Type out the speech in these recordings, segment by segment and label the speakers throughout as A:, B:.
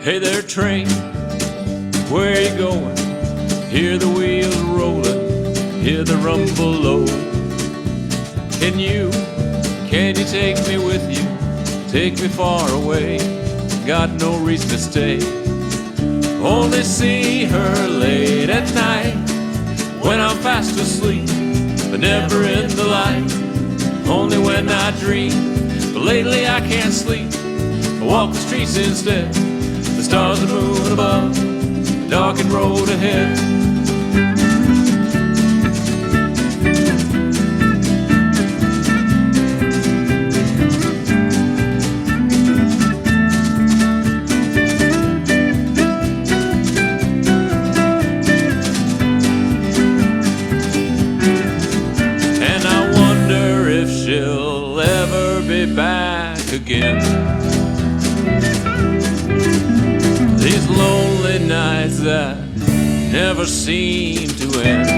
A: Hey there, train, where you going? Hear the wheels rolling, hear the rumble low. Can you take me with you? Take me far away, got no reason to stay. Only see her late at night, when I'm fast asleep, but never in the light. Only when I dream, but lately I can't sleep. I walk the streets instead, the stars and moon above, the darkened road ahead. And I wonder if she'll ever be back again. These lonely nights that never seem to end.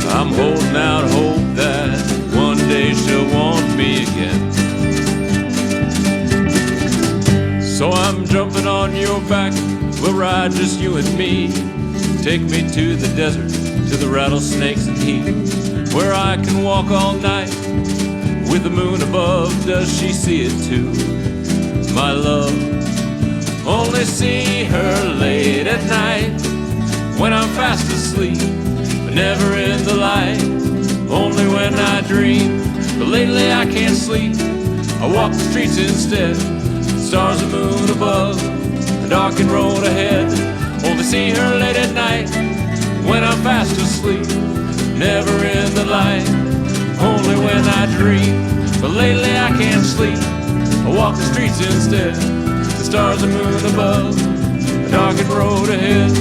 A: I'm holding out hope that one day she'll want me again. So I'm jumping on your back, we'll ride just you and me. Take me to the desert, to the rattlesnakes and heat, where I can walk all night with the moon above. Does she see it too, my love? Only see her late at night, when I'm fast asleep, but never in the light. Only when I dream, but lately I can't sleep. I walk the streets instead, stars and moon above, the darkened road ahead. Only see her late at night, when I'm fast asleep, never in the light. Only when I dream, but lately I can't sleep. I walk the streets instead, the stars and moon above, the darkened road ahead.